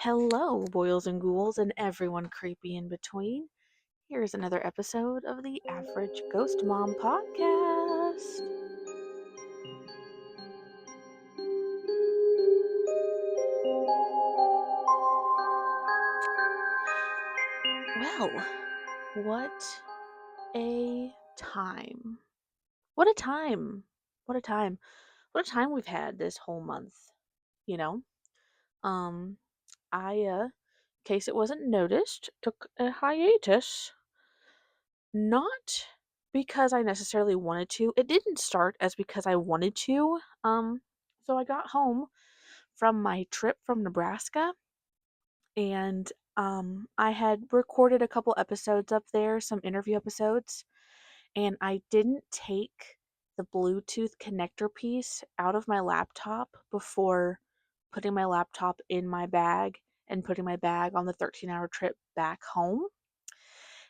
Hello, boils and ghouls, and everyone creepy in between. Here's another episode of the Average Ghost Mom podcast. Well, what a time. What a time. What a time. What a time we've had this whole month, you know? Um, in case it wasn't noticed, took a hiatus. Not because I necessarily wanted to. It didn't start as because I wanted to. So I got home from my trip from Nebraska and I had recorded a couple episodes up there, some interview episodes, and I didn't take the Bluetooth connector piece out of my laptop before putting my laptop in my bag and putting my bag on the 13-hour trip back home.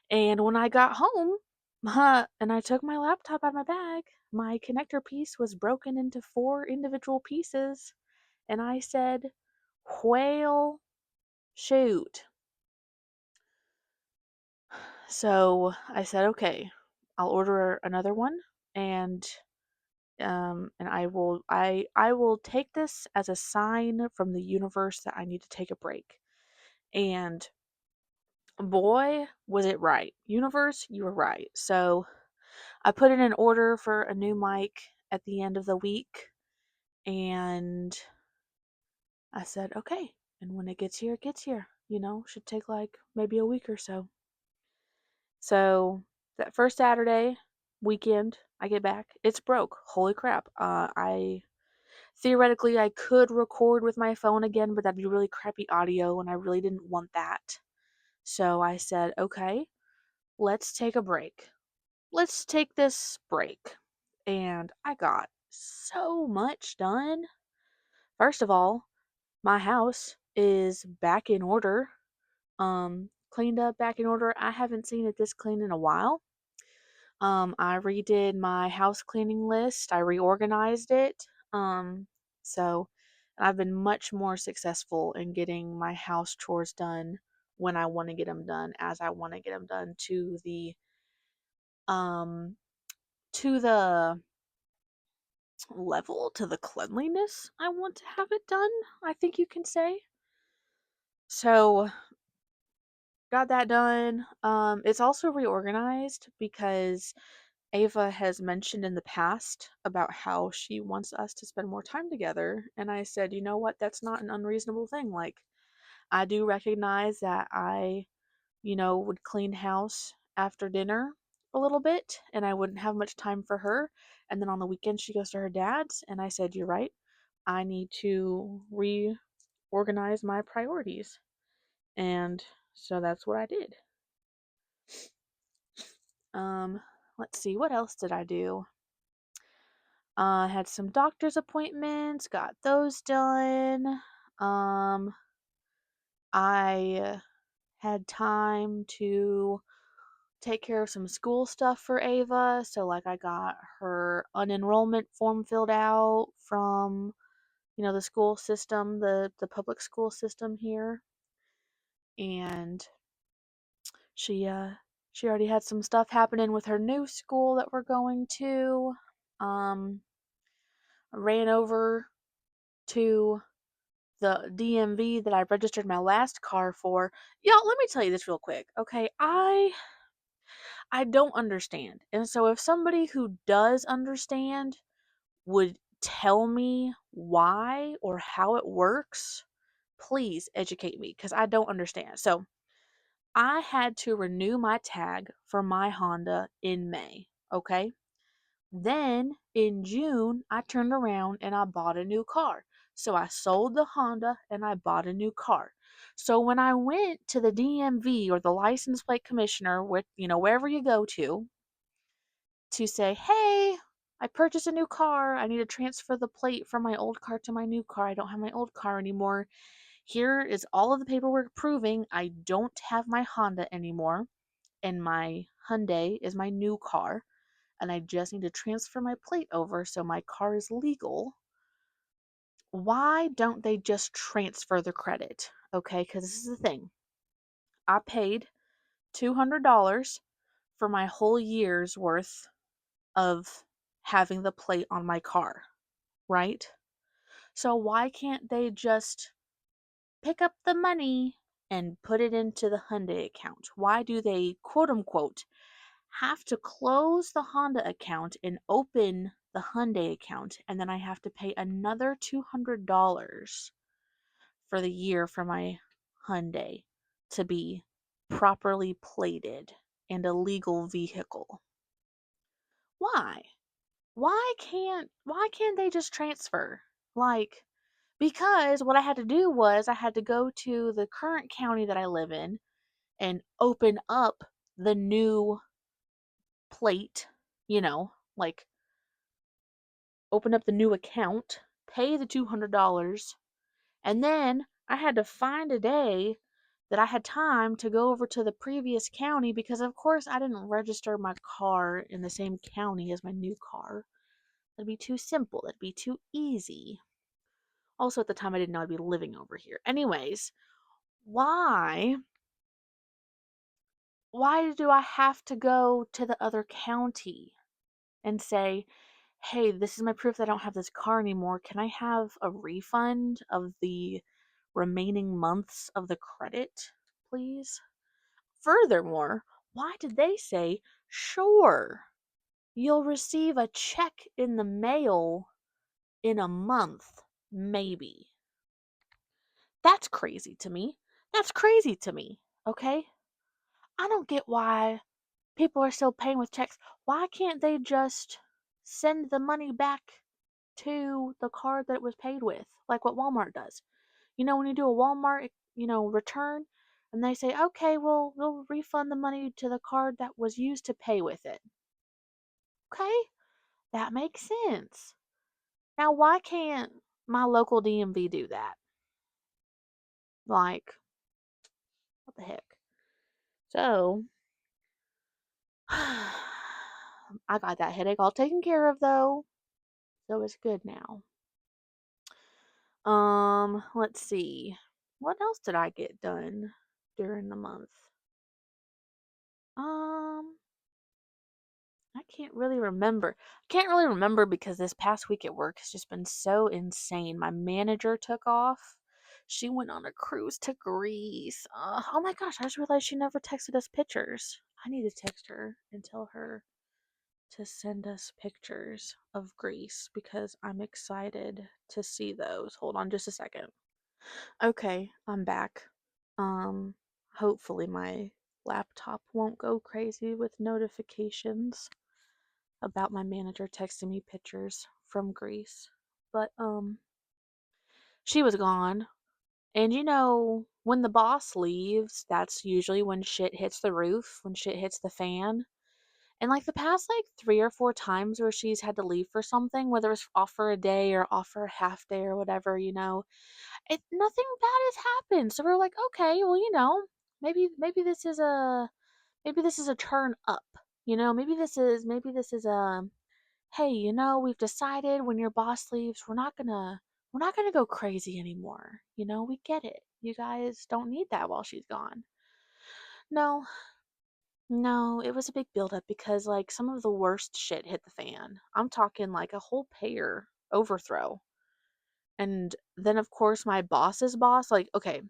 And when I got home, and I took my laptop out of my bag, my connector piece was broken into four individual pieces. And I said, "Whale, shoot." So I said, "Okay, I'll order another one, and I will take this as a sign from the universe that I need to take a break." And boy, was it right. Universe, you were right. So I put in an order for a new mic at the end of the week, and I said, "Okay." And when it gets here, it gets here. Should take like maybe a week or so. So that first Saturday weekend, I get back. It's broke. Holy crap. I theoretically I could record with my phone again, but that'd be really crappy audio, and I really didn't want that. So I said, "Okay, let's take a break. Let's take this break." And I got so much done. First of all, my house is back in order. Cleaned up, back in order. I haven't seen it this clean in a while. I redid my house cleaning list. I reorganized it. So I've been much more successful in getting my house chores done when I want to get them done, as I want to get them done um to the level, to the cleanliness I want to have it done, I think you can say. So got that done. It's also reorganized because Ava has mentioned in the past about how she wants us to spend more time together. And I said, "You know what? That's not an unreasonable thing. Like, I do recognize that I would clean house after dinner a little bit and I wouldn't have much time for her. And then on the weekend, she goes to her dad's." And I said, "You're right. I need to reorganize my priorities." And so that's what I did. Um, let's see, what else did I do? Had some doctor's appointments, got those done. Um, I had time to take care of some school stuff for Ava. So, like, I got her unenrollment form filled out from, the school system, the public school system here. And she, uh, she already had some stuff happening with her new school that we're going to. I ran over to the DMV that I registered my last car for. Y'all, let me tell you this real quick, okay? I don't understand. And so if somebody who does understand would tell me why or how it works, please educate me because I don't understand. So, I had to renew my tag for my Honda in May, okay? Then in June, I turned around and I bought a new car. So I sold the Honda and I bought a new car. So when I went to the DMV or the license plate commissioner, wherever you go to say, "Hey, I purchased a new car. I need to transfer the plate from my old car to my new car. I don't have my old car anymore. Here is all of the paperwork proving I don't have my Honda anymore, and my Hyundai is my new car, and I just need to transfer my plate over so my car is legal." Why don't they just transfer the credit? Okay, because this is the thing. I paid $200 for my whole year's worth of having the plate on my car, right? So why can't they just pick up the money and put it into the Hyundai account? Why do they, quote unquote, have to close the Honda account and open the Hyundai account, and then I have to pay another $200 for the year for my Hyundai to be properly plated and a legal vehicle? Why? Why can't they just transfer? Like, because what I had to do was I had to go to the current county that I live in and open up the new plate, like open up the new account, pay the $200, and then I had to find a day that I had time to go over to the previous county because, of course, I didn't register my car in the same county as my new car. That'd be too simple, that'd be too easy. Also, at the time, I didn't know I'd be living over here. Anyways, why? Why do I have to go to the other county and say, hey, this is my proof that I don't have this car anymore. Can I have a refund of the remaining months of the credit, please? Furthermore, why did they say, sure, you'll receive a check in the mail in a month, maybe? That's crazy to me. That's crazy to me, okay? I don't get why people are still paying with checks. Why can't they just send the money back to the card that it was paid with, like what Walmart does? When you do a Walmart, return, and they say, okay, well, we'll refund the money to the card that was used to pay with it. Okay, that makes sense. Now, why can't my local DMV do that? Like, what the heck? So, I got that headache all taken care of though, so it's good now. Let's see. What else did I get done during the month? Um, I can't really remember. I can't really remember because this past week at work has just been so insane. My manager took off. She went on a cruise to Greece. Oh my gosh, I just realized she never texted us pictures. I need to text her and tell her to send us pictures of Greece because I'm excited to see those. Hold on just a second. Okay, I'm back. Um, Hopefully my laptop won't go crazy with notifications about my manager texting me pictures from Greece. But she was gone. And when the boss leaves, that's usually when shit hits the roof, when shit hits the fan. And like the past like 3 or 4 times where she's had to leave for something, whether it's off for a day or off for a half day or whatever, nothing bad has happened. So we're like, okay, well, maybe this is a turn up. Maybe this is a hey, we've decided when your boss leaves, we're not gonna go crazy anymore. We get it. You guys don't need that while she's gone. No, no, it was a big buildup because like some of the worst shit hit the fan. I'm talking like a whole pair overthrow. And then of course my boss's boss, like, okay,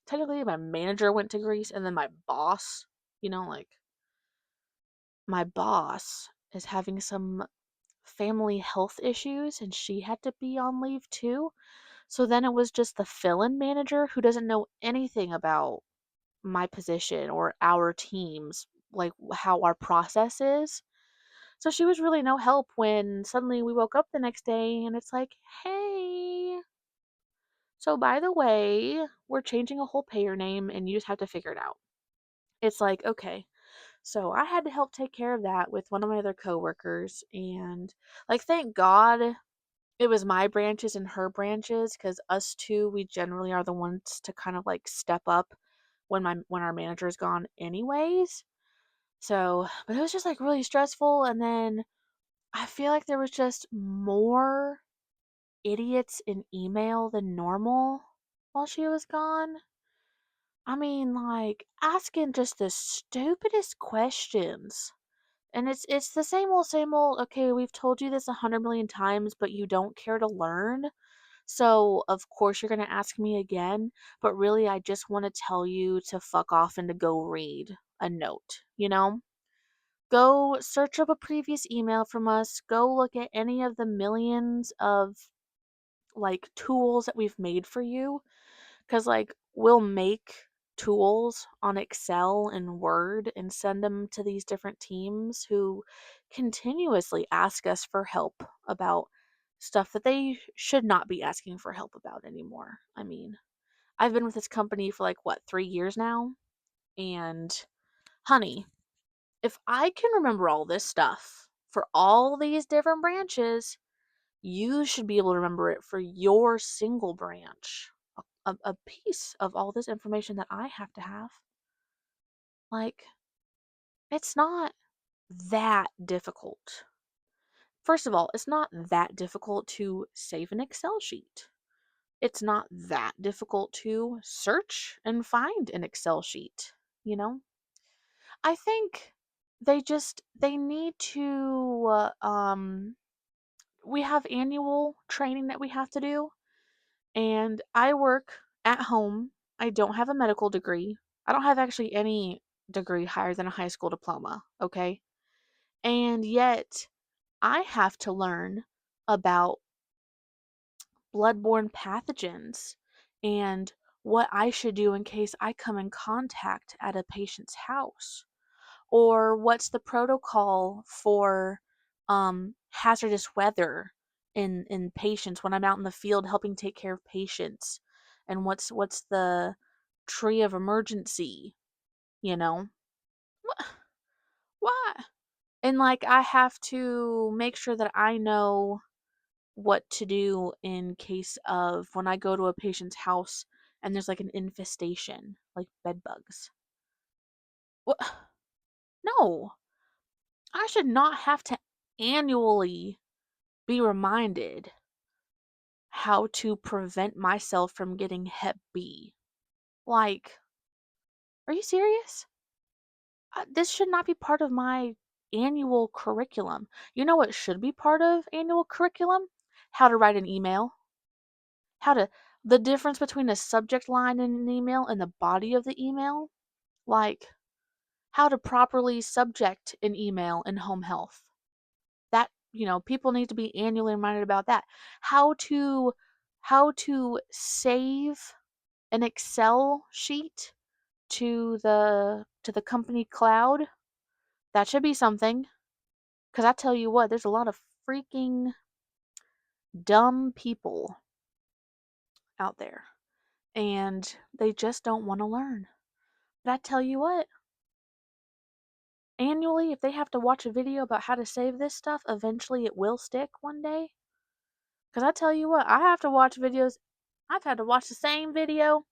technically my manager went to Greece and then my boss, like my boss is having some family health issues and she had to be on leave too. So then it was just the fill-in manager who doesn't know anything about my position or our teams, like how our process is. So she was really no help when suddenly we woke up the next day and it's like, hey, so by the way, we're changing a whole payer name and you just have to figure it out. It's like, okay. So I had to help take care of that with one of my other coworkers and like thank God it was my branches and her branches because us two we generally are the ones to kind of like step up when our manager is gone anyways. So, but it was just like really stressful and then I feel like there was just more idiots in email than normal while she was gone. I mean, like, asking just the stupidest questions. And it's the same old, okay, we've told you this 100 million times, but you don't care to learn. So, of course, you're going to ask me again, but really, I just want to tell you to fuck off and to go read a note, you know? Go search up a previous email from us. Go look at any of the millions of like tools that we've made for you. Because, like, we'll make tools on Excel and Word and send them to these different teams who continuously ask us for help about stuff that they should not be asking for help about anymore. I mean, I've been with this company for like, what, 3 years now? And, honey, if I can remember all this stuff for all these different branches, you should be able to remember it for your single branch. A piece of all this information that I have to have. Like, it's not that difficult. First of all, it's not that difficult to save an Excel sheet. It's not that difficult to search and find an Excel sheet, you know? I think they need to we have annual training that we have to do, and I work at home. I don't have a medical degree. I don't have actually any degree higher than a high school diploma, okay? And yet I have to learn about bloodborne pathogens and what I should do in case I come in contact at a patient's house, or what's the protocol for hazardous weather in patients when I'm out in the field helping take care of patients, and what's the tree of emergency, you know? Wh- What? And like I have to make sure that I know what to do in case of when I go to a patient's house and there's like an infestation, like bed bugs. What? No, I should not have to annually be reminded how to prevent myself from getting Hep B. Like, are you serious? This should not be part of my annual curriculum. You know what should be part of annual curriculum? How to write an email, how to, the difference between a subject line in an email and the body of the email, like how to properly subject an email in home health. That, people need to be annually reminded about that. How to save an Excel sheet to the company cloud. That should be something. Cuz I tell you what, there's a lot of freaking dumb people out there, and they just don't want to learn. But I tell you what, annually, if they have to watch a video about how to save this stuff, eventually it will stick one day. Because I tell you what, I have to watch videos. I've had to watch the same video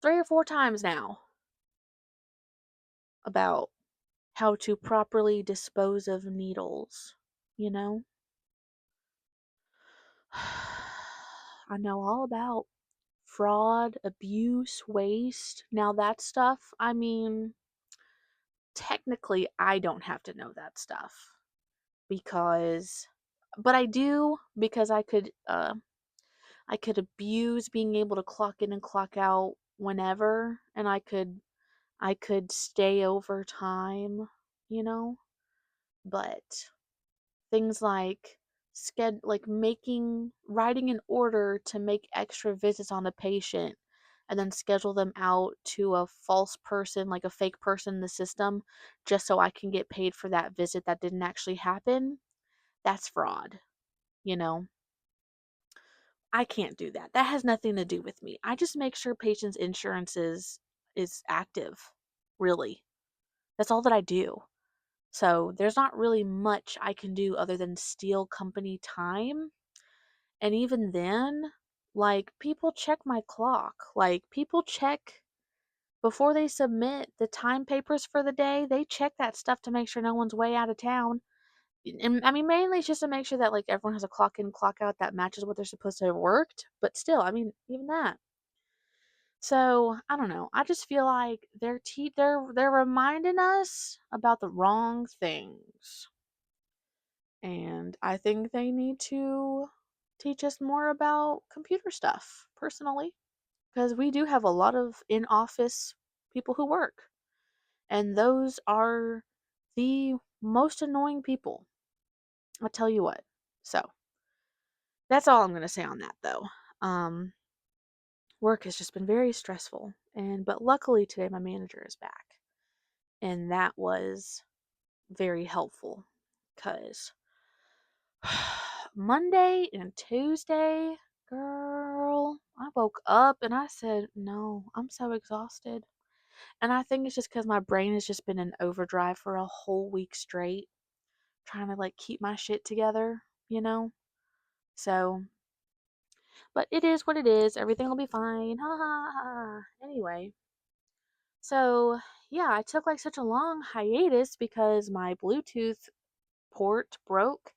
3 or 4 times now about how to properly dispose of needles, you know? I know all about fraud, abuse, waste. Now, that stuff, I mean, technically, I don't have to know that stuff because, but I do because I could abuse being able to clock in and clock out whenever, and I could stay over time, you know? But things like making writing an order to make extra visits on a patient and then schedule them out to a false person, like a fake person in the system, just so I can get paid for that visit that didn't actually happen. That's fraud, you know? I can't do that. That has nothing to do with me. I just make sure patients' insurance is active. Really. That's all that I do. So there's not really much I can do other than steal company time. And even then, like, people check my clock. Like, people check before they submit the time papers for the day, they check that stuff to make sure no one's way out of town. And I mean, mainly it's just to make sure that like everyone has a clock in, clock out that matches what they're supposed to have worked. But still, I mean, even that. So I don't know. I just feel like they're reminding us about the wrong things, and I think they need to teach us more about computer stuff personally, because we do have a lot of in office people who work, and those are the most annoying people. I'll tell you what. So that's all I'm gonna say on that though. Um, Work has just been very stressful, and but luckily today my manager is back, and that was very helpful because Monday and Tuesday, girl, I woke up and I said, no, I'm so exhausted. And I think it's just because my brain has just been in overdrive for a whole week straight, trying to like keep my shit together, you know? So, but it is what it is. Everything will be fine. Ha ha ha. Anyway, so yeah, I took like such a long hiatus because my Bluetooth port broke.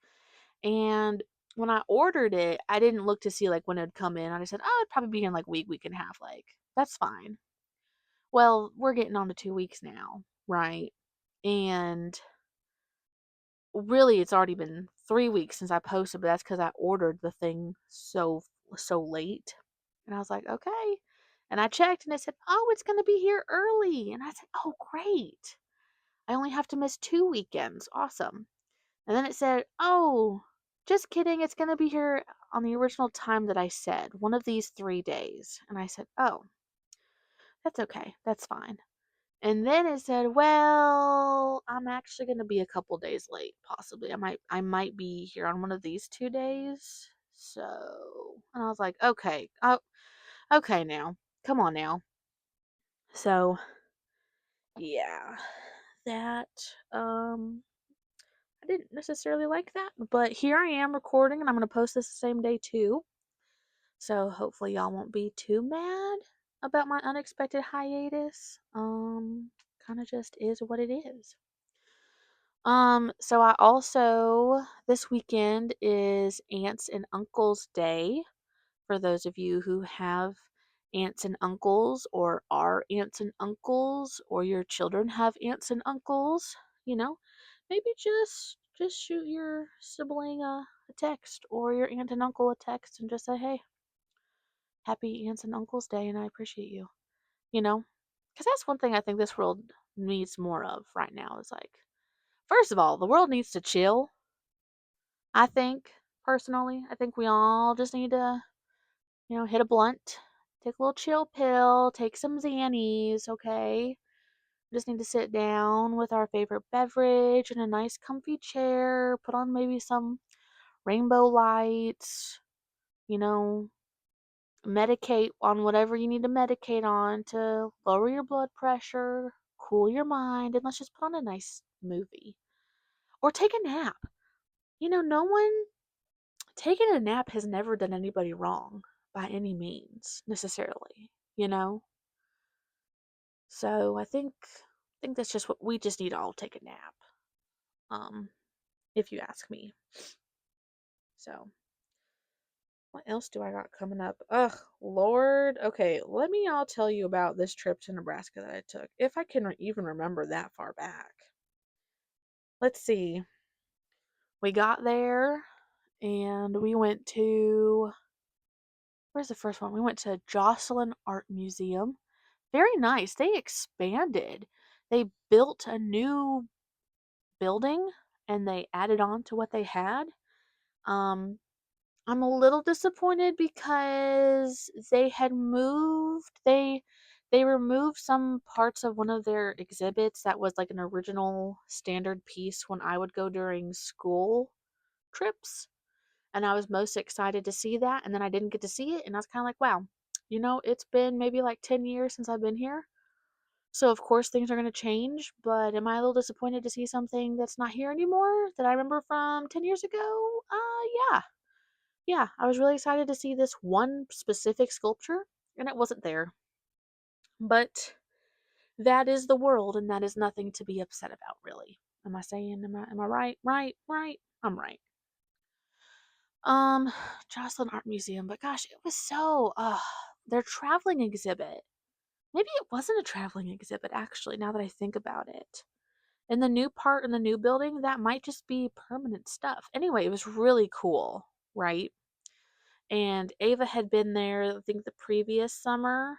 And when I ordered it, I didn't look to see like when it'd come in. I just said, oh, it'd probably be in like week and a half. Like, that's fine. Well, we're getting on to 2 weeks now, right? And really, it's already been 3 weeks since I posted, but that's because I ordered the thing so late. And I was like, okay. And I checked and it said, oh, it's going to be here early. And I said, oh, great. I only have to miss 2 weekends. Awesome. And then it said, oh, just kidding. It's going to be here on the original time that I said, one of these 3 days. And I said, oh, that's okay. That's fine. And then it said, well, I'm actually going to be a couple days late, possibly. I might be here on one of these 2 days. So, and I was like, okay, oh, okay now. Come on now. So, yeah, that, I didn't necessarily like that, but here I am recording and I'm going to post this the same day too. So hopefully y'all won't be too mad about my unexpected hiatus. Kind of just is what it is. So I also, this weekend is Aunts and Uncles Day. For those of you who have aunts and uncles, or are aunts and uncles, or your children have aunts and uncles, you know, maybe just shoot your sibling a text, or your aunt and uncle a text, and just say, hey, happy aunts and uncles day, and I appreciate you, you know, because that's one thing I think this world needs more of right now. Is like, first of all, the world needs to chill. I think, personally, I think we all just need to, hit a blunt, take a little chill pill, take some Xannies, okay? Just need to sit down with our favorite beverage in a nice comfy chair, put on maybe some rainbow lights, you know, medicate on whatever you need to medicate on to lower your blood pressure, cool your mind, and let's just put on a nice movie. Or take a nap. No one taking a nap has never done anybody wrong by any means, necessarily, you know? So I think that's just what we just need to all take a nap. Um, if you ask me. So what else do I got coming up? Ugh, Lord. Okay, let me all tell you about this trip to Nebraska that I took, if I can even remember that far back. Let's see. We got there and we went to, where's the first one? We went to Jocelyn Art Museum. Very nice. They expanded. They built a new building and they added on to what they had. Um, I'm a little disappointed because they removed some parts of one of their exhibits that was like an original standard piece when I would go during school trips, and I was most excited to see that, and then I didn't get to see it, and I was kind of like, wow, it's been maybe like 10 years since I've been here. So of course things are going to change, but am I a little disappointed to see something that's not here anymore that I remember from 10 years ago? Yeah. Yeah, I was really excited to see this one specific sculpture, and it wasn't there. But that is the world, and that is nothing to be upset about, really. Am I right? Right. I'm right. Jocelyn Art Museum, but gosh, it was so their traveling exhibit. Maybe it wasn't a traveling exhibit actually, now that I think about it. In the new part in the new building, that might just be permanent stuff. Anyway, it was really cool, right? And Ava had been there, I think the previous summer.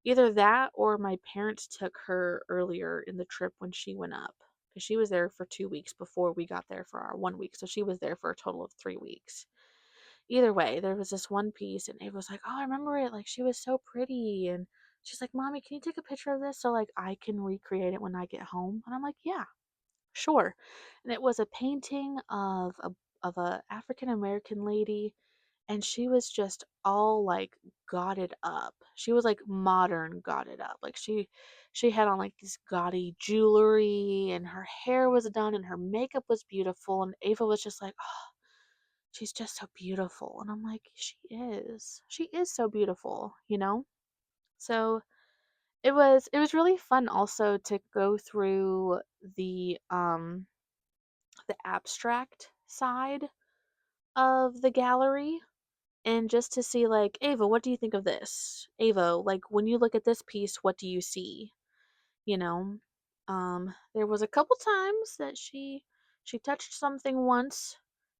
Either that or my parents took her earlier in the trip when she went up. Because she was there for 2 weeks before we got there for our 1 week. So she was there for a total of 3 weeks. Either way, there was this one piece, and Ava was like, "Oh, I remember it. Like, she was so pretty." And she's like, "Mommy, can you take a picture of this so, like, I can recreate it when I get home?" And I'm like, "Yeah, sure." And it was a painting of a African American lady, and she was just all like gauded up. She was like modern gauded up. Like she had on like this gaudy jewelry, and her hair was done, and her makeup was beautiful, and Ava was just like, "Oh, she's just so beautiful." And I'm like, "She is. She is so beautiful, you know?" So it was really fun also to go through the abstract side of the gallery, and just to see like, "Ava, what do you think of this? Ava, like when you look at this piece, what do you see?" You know? There was a couple times that she touched something once,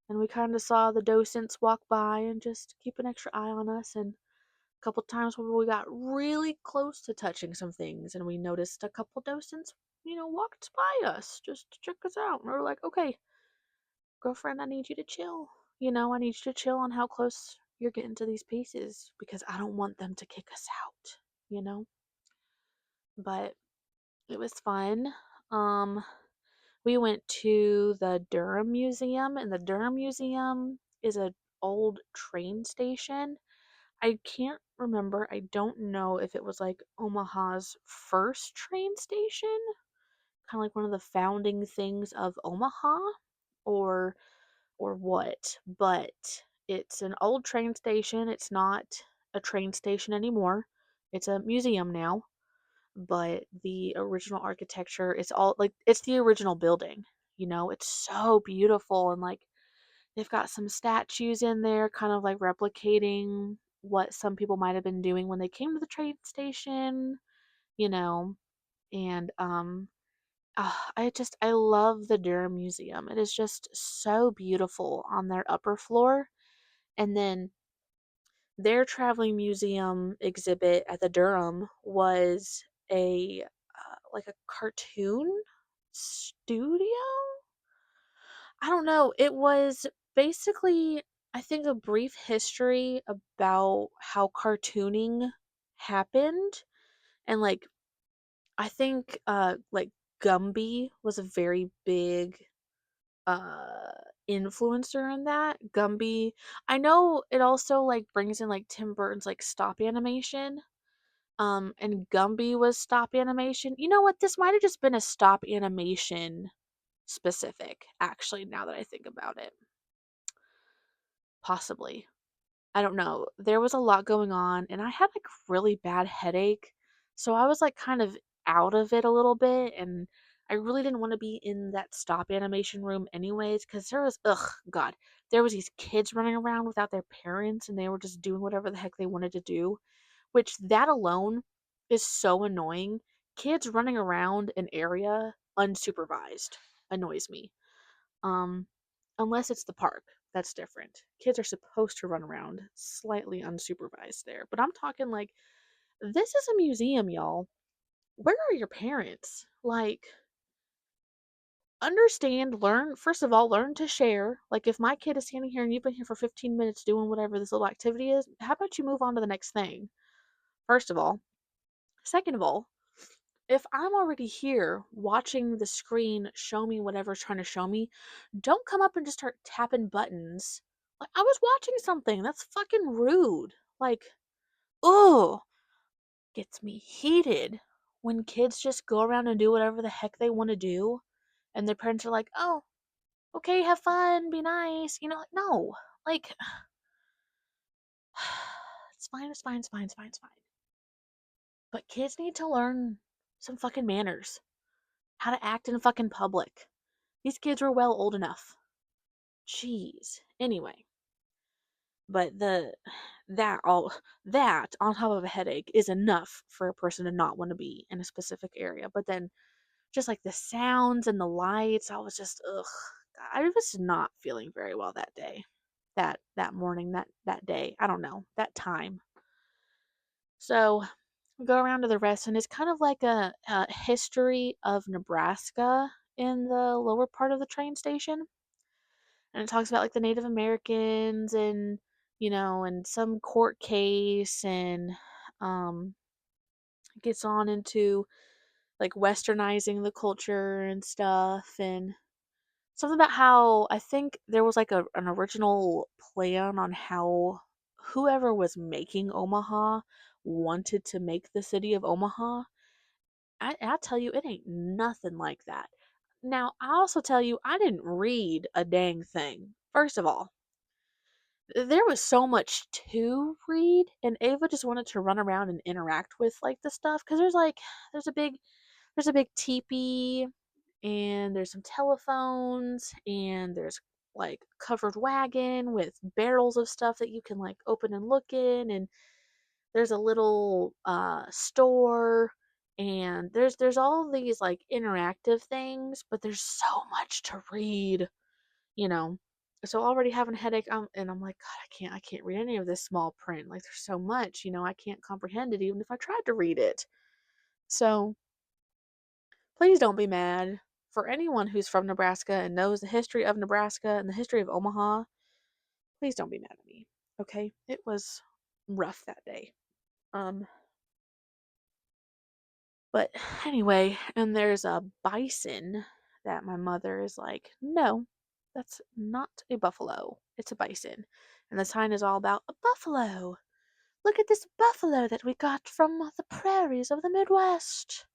and we kind of saw the docents walk by and just keep an extra eye on us, and a couple times where we got really close to touching some things, and we noticed a couple docents, walked by us just to check us out. And we were like, "Okay, girlfriend, I need you to chill. I need you to chill on how close you're getting to these pieces because I don't want them to kick us out, you know?" But it was fun. Um, we went to the Durham Museum, and the Durham Museum is an old train station. I can't remember. I don't know if it was like Omaha's first train station, kind of like one of the founding things of Omaha, or what, but it's an old train station. It's not a train station anymore. It's a museum now, but the original architecture is all like it's the original building. It's so beautiful, and like they've got some statues in there kind of like replicating what some people might have been doing when they came to the train station, you know. And I love the Durham Museum. It is just so beautiful on their upper floor. And then their traveling museum exhibit at the Durham was a like a cartoon studio. I don't know. It was basically, I think, a brief history about how cartooning happened, and like I think like Gumby was a very big uh influencer in that. Gumby, I know it also like brings in like Tim Burton's like stop animation. And Gumby was stop animation. You know what? This might have just been a stop animation specific, actually, now that I think about it. Possibly. I don't know. There was a lot going on, and I had like really bad headache. So I was like kind of out of it a little bit, and I really didn't want to be in that stop animation room anyways, because there was, ugh, God, there was these kids running around without their parents, and they were just doing whatever the heck they wanted to do, which that alone is so annoying. Kids running around an area unsupervised annoys me. Um, unless it's the park, that's different. Kids are supposed to run around slightly unsupervised there. But I'm talking like, this is a museum, y'all. Where are your parents? Like, understand, learn, first of all, learn to share. Like, if my kid is standing here and you've been here for 15 minutes doing whatever this little activity is, how about you move on to the next thing? First of all. Second of all, if I'm already here watching the screen show me whatever it's trying to show me, don't come up and just start tapping buttons. Like, I was watching something. That's fucking rude. Like, oh, gets me heated when kids just go around and do whatever the heck they want to do, and their parents are like, "Oh, okay, have fun, be nice." Like, no. Like, it's fine, it's fine, it's fine, it's fine, it's fine. But kids need to learn some fucking manners. How to act in fucking public. These kids were well old enough. Jeez. Anyway, but that on top of a headache is enough for a person to not want to be in a specific area. But then just like the sounds and the lights, I was just ugh. I was not feeling very well that day. That morning, that day. I don't know, that time. So we go around to the rest, and it's kind of like a history of Nebraska in the lower part of the train station. And it talks about like the Native Americans and and some court case and um gets on into like westernizing the culture and stuff and something about how I think there was like an original plan on how whoever was making Omaha wanted to make the city of Omaha. I tell you, it ain't nothing like that. Now, I also tell you, I didn't read a dang thing. First of all, there was so much to read, and Ava just wanted to run around and interact with like the stuff because there's a big teepee and there's some telephones and there's like covered wagon with barrels of stuff that you can like open and look in and there's a little store and there's all these like interactive things but there's so much to read you know so already having a headache and I'm like god I can't read any of this small print like there's so much I can't comprehend it even if I tried to read it so please don't be mad. For anyone who's from Nebraska and knows the history of Nebraska and the history of Omaha, please don't be mad at me. Okay? It was rough that day. Um, but anyway, and there's a bison that my mother is like, no, that's not a buffalo. It's a bison. And the sign is all about a buffalo. Look at this buffalo that we got from the prairies of the Midwest.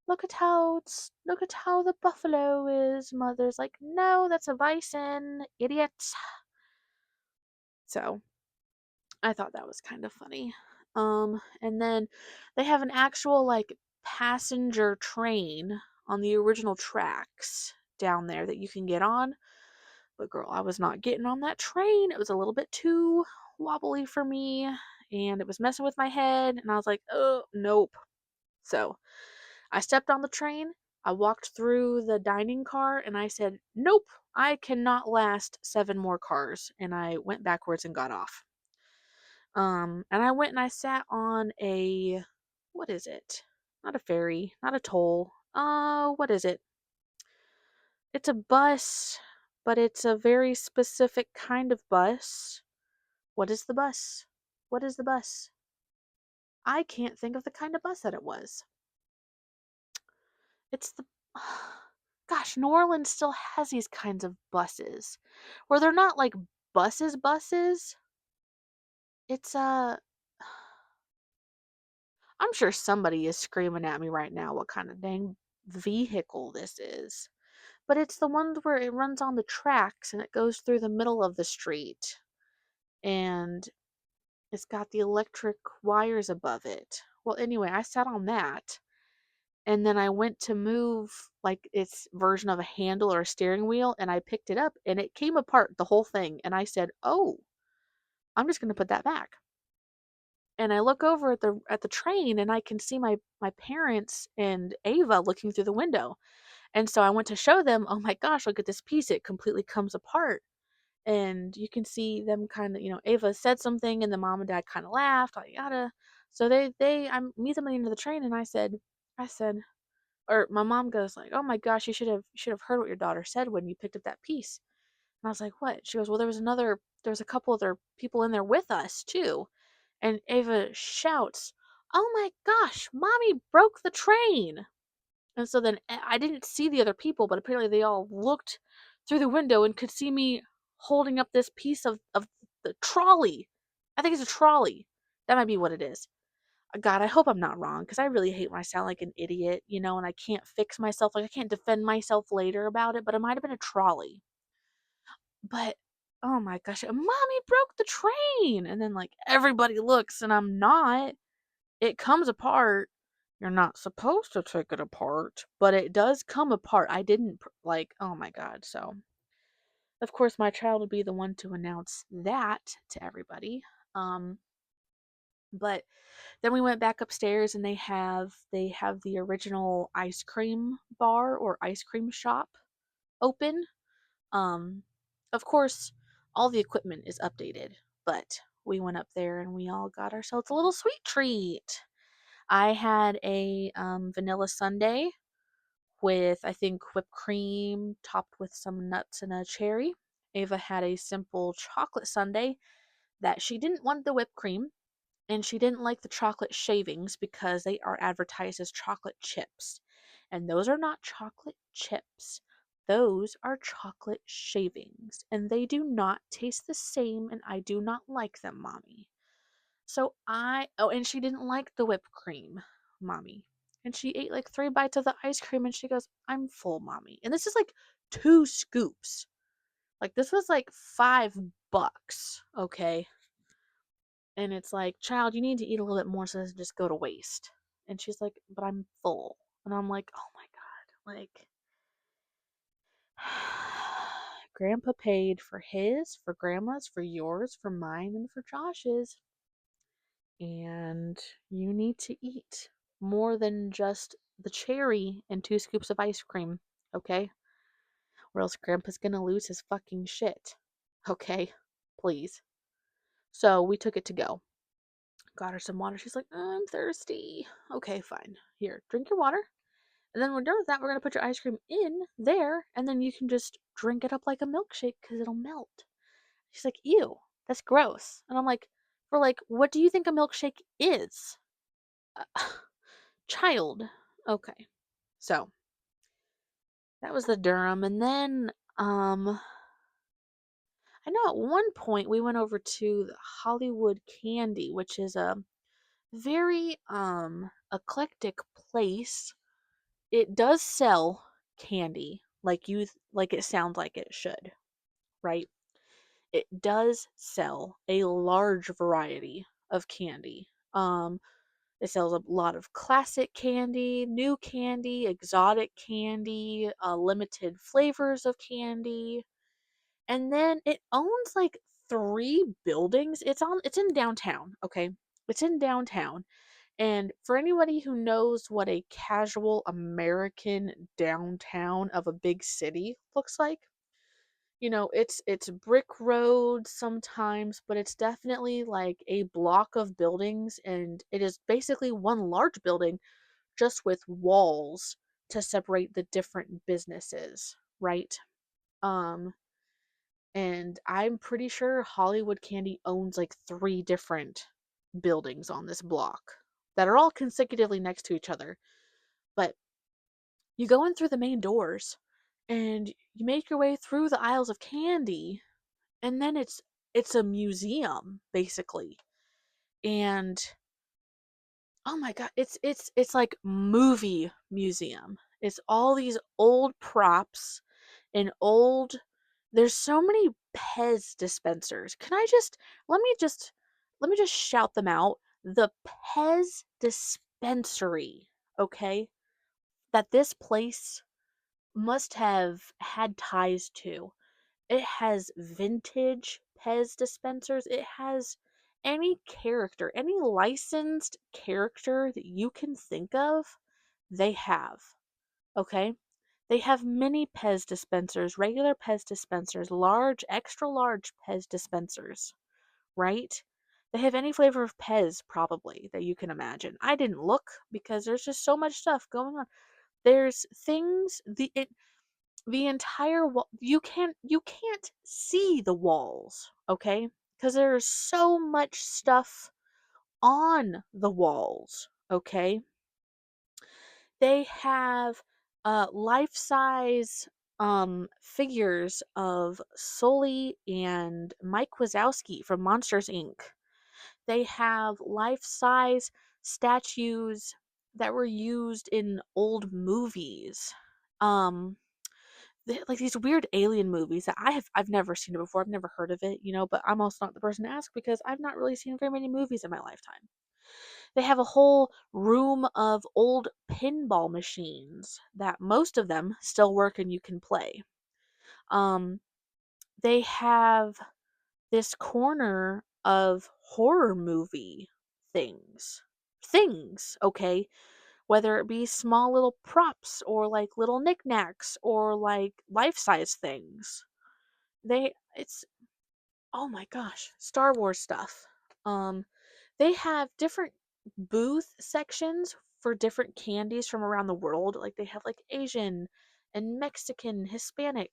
Look at how the buffalo is. Mother's like, no, that's a bison, idiot. So I thought that was kind of funny. And then they have an actual like passenger train on the original tracks down there that you can get on. But girl, I was not getting on that train. It was a little bit too wobbly for me and it was messing with my head and I was like, oh nope. So I stepped on the train, I walked through the dining car, and I said, nope, I cannot last 7 more cars. And I went backwards and got off. And I went and I sat on what is it? Not a ferry, not a toll. What is it? It's a bus, but it's a very specific kind of bus. What is the bus? What is the bus? I can't think of the kind of bus that it was. It's the gosh, New Orleans still has these kinds of buses where they're not like buses. It's I'm sure somebody is screaming at me right now what kind of dang vehicle this is. But it's the one where it runs on the tracks and it goes through the middle of the street and it's got the electric wires above it. Well, anyway, I sat on that and then I went to move like its version of a handle or a steering wheel and I picked it up and it came apart the whole thing and I said, "Oh, I'm just going to put that back." And I look over at the train and I can see my parents and Ava looking through the window. And so I went to show them, "Oh my gosh, look at this piece. It completely comes apart." And you can see them kind of, Ava said something and the mom and dad kind of laughed, yada yada. So I meet them at the end of the train and I said, or my mom goes like, "Oh my gosh, you should have heard what your daughter said when you picked up that piece." And I was like, "What?" She goes, "Well, there was a couple other people in there with us too." And Ava shouts, "Oh my gosh, mommy broke the train." And so then I didn't see the other people, but apparently they all looked through the window and could see me holding up this piece of the trolley. I think it's a trolley. That might be what it is. God, I hope I'm not wrong because I really hate when I sound like an idiot, and I can't fix myself. Like, I can't defend myself later about it, but it might have been a trolley. But, oh my gosh, mommy broke the train. And then, like, everybody looks and I'm not. It comes apart. You're not supposed to take it apart, but it does come apart. I didn't, like, oh my God. So, of course, my child would be the one to announce that to everybody. Um, but then we went back upstairs and they have the original ice cream bar or ice cream shop open. Um, of course, all the equipment is updated, but we went up there and we all got ourselves a little sweet treat. I had a vanilla sundae with, I think, whipped cream topped with some nuts and a cherry. Ava had a simple chocolate sundae that she didn't want the whipped cream and she didn't like the chocolate shavings because they are advertised as chocolate chips. And those are not chocolate chips. Those are chocolate shavings. And they do not taste the same, and I do not like them, Mommy. Oh, and she didn't like the whipped cream, Mommy. And she ate like 3 bites of the ice cream and she goes, I'm full, Mommy. And this is like 2 scoops. Like, this was like $5, okay? And it's like, child, you need to eat a little bit more so it doesn't just go to waste. And she's like, but I'm full. And I'm like, oh my God. Like, Grandpa paid for his, for Grandma's, for yours, for mine, and for Josh's. And you need to eat more than just the cherry and 2 scoops of ice cream, okay? Or else Grandpa's gonna lose his fucking shit. Okay? Please. So we took it to go. Got her some water. She's like, I'm thirsty. Okay, fine. Here, drink your water. And then when we're done with that, we're going to put your ice cream in there, and then you can just drink it up like a milkshake because it'll melt. She's like, ew, that's gross. And I'm like, we're like, what do you think a milkshake is? Uh, child. Okay. So that was the Durham. And then, I know at one point we went over to the Hollywood Candy, which is a very eclectic place. It does sell candy like it sounds like it should, right? It does sell a large variety of candy. It sells a lot of classic candy, new candy, exotic candy, limited flavors of candy. And then it owns like 3 buildings. It's in downtown, okay? It's in downtown. And for anybody who knows what a casual American downtown of a big city looks like, it's brick roads sometimes, but it's definitely like a block of buildings and it is basically one large building just with walls to separate the different businesses, right? Um and I'm pretty sure Hollywood Candy owns like 3 different buildings on this block that are all consecutively next to each other. But you go in through the main doors and you make your way through the aisles of candy, and then it's a museum basically. And oh my God, it's like movie museum. It's all these old props and old there's so many Pez dispensers. Let me just shout them out. The Pez dispensary, okay? That this place must have had ties to. It has vintage Pez dispensers. It has any character, any licensed character that you can think of, they have. Okay? They have mini Pez dispensers, regular Pez dispensers, large, extra large Pez dispensers, right? They have any flavor of Pez, probably, that you can imagine. I didn't look because there's just so much stuff going on. There's things, the entire wall, you can't see the walls, okay? Because there's so much stuff on the walls, okay? They have life-size figures of Sully and Mike Wazowski from Monsters Inc. They have life-size statues that were used in old movies. Um like these weird alien movies that I've never seen it before. I've never heard of it, but I'm also not the person to ask because I've not really seen very many movies in my lifetime. They have a whole room of old pinball machines that most of them still work and you can play. Um, they have this corner of horror movie things. Things, okay? Whether it be small little props or like little knickknacks or like life-size things. It's oh my gosh, Star Wars stuff. Um, they have different booth sections for different candies from around the world. Like they have like Asian and Mexican, Hispanic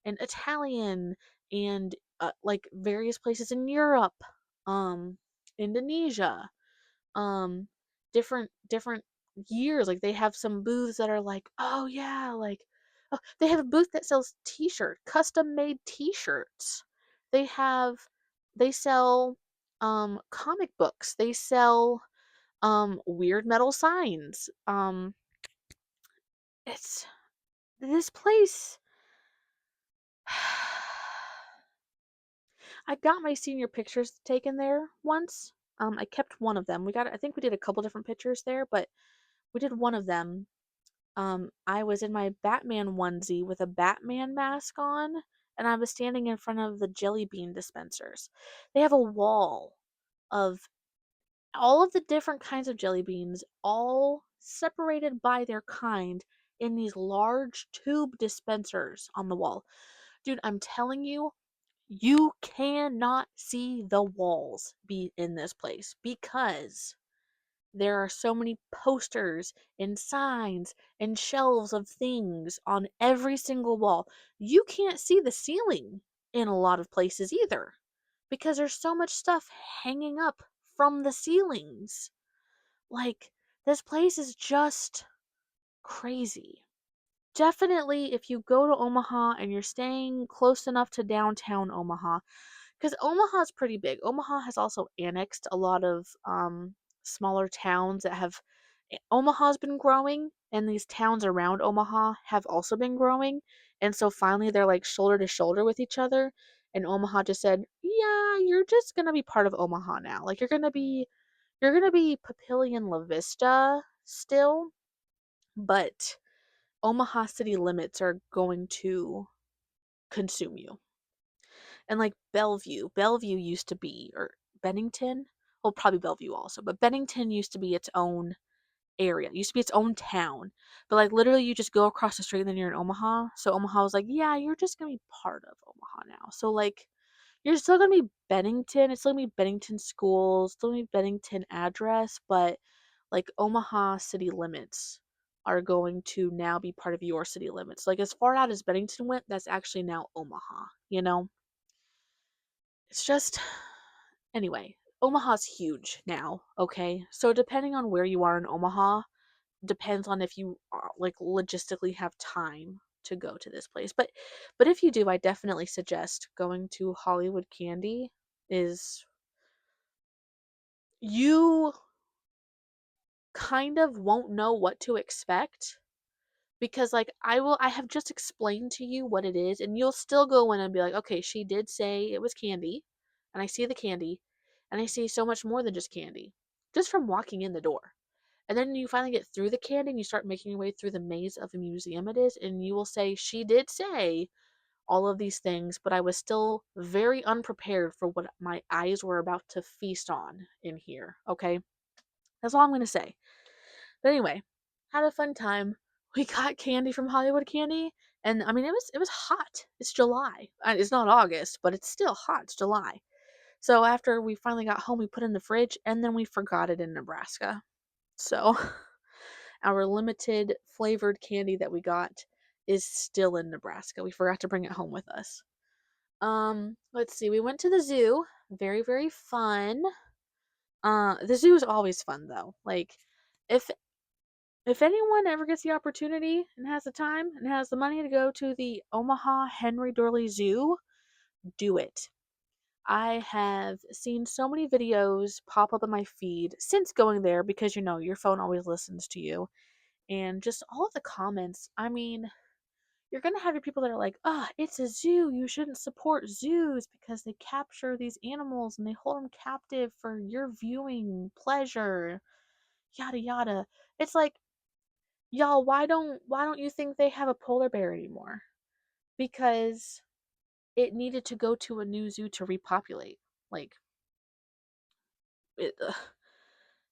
and Italian and like various places in Europe, um, Indonesia, um, different years. Like they have some booths that are like, oh yeah, like oh, they have a booth that sells custom made t-shirts. They have they sell comic books. They sell weird metal signs. It's this place. I got my senior pictures taken there once. I kept one of them. I think we did a couple different pictures there, but we did one of them. I was in my Batman onesie with a Batman mask on, and I was standing in front of the jelly bean dispensers. They have a wall of all of the different kinds of jelly beans, all separated by their kind in these large tube dispensers on the wall. Dude, I'm telling you, you cannot see the walls be in this place because there are so many posters and signs and shelves of things on every single wall. You can't see the ceiling in a lot of places either because there's so much stuff hanging up from the ceilings. Like, this place is just crazy. Definitely, if you go to Omaha and you're staying close enough to downtown Omaha, because Omaha's pretty big. Omaha has also annexed a lot of smaller towns that have. Omaha's been growing, and these towns around Omaha have also been growing. And so finally, they're like shoulder to shoulder with each other. And Omaha just said, "Yeah, you're just gonna be part of Omaha now. Like you're gonna be Papillion La Vista still, but Omaha city limits are going to consume you." And like Bellevue used to be, or Bennington, well, probably Bellevue also, but Bennington used to be its own area. It used to be its own town. But like literally you just go across the street and then you're in Omaha. So Omaha was like, yeah, you're just gonna be part of Omaha now. So like you're still gonna be Bennington. It's still gonna be Bennington schools, still gonna be Bennington address, but like Omaha city limits are going to now be part of your city limits. Like as far out as Bennington went, that's actually now Omaha, you know? It's just anyway, Omaha's huge now, okay? So depending on where you are in Omaha, depends on if you like logistically have time to go to this place. But if you do, I definitely suggest going to Hollywood Candy. Is you kind of won't know what to expect because like I have just explained to you what it is and you'll still go in and be like, "Okay, she did say it was candy." And I see the candy and I see so much more than just candy just from walking in the door. And then you finally get through the candy and you start making your way through the maze of the museum it is, and you will say, "She did say all of these things, but I was still very unprepared for what my eyes were about to feast on in here." Okay? That's all I'm going to say. But anyway, had a fun time. We got candy from Hollywood Candy, and I mean it was hot. It's July. It's not August, but it's still hot. It's July. So after we finally got home, we put it in the fridge, and then we forgot it in Nebraska. So our limited flavored candy that we got is still in Nebraska. We forgot to bring it home with us. Let's see. We went to the zoo. Very, very fun. The zoo is always fun though. Like if anyone ever gets the opportunity and has the time and has the money to go to the Omaha Henry Dorley Zoo, do it. I have seen so many videos pop up in my feed since going there because your phone always listens to you, and just all of the comments. I mean, you're going to have your people that are like, "Ah, it's a zoo. You shouldn't support zoos because they capture these animals and they hold them captive for your viewing pleasure." Yada yada. It's like, y'all, why don't you think they have a polar bear anymore? Because it needed to go to a new zoo to repopulate. Like it,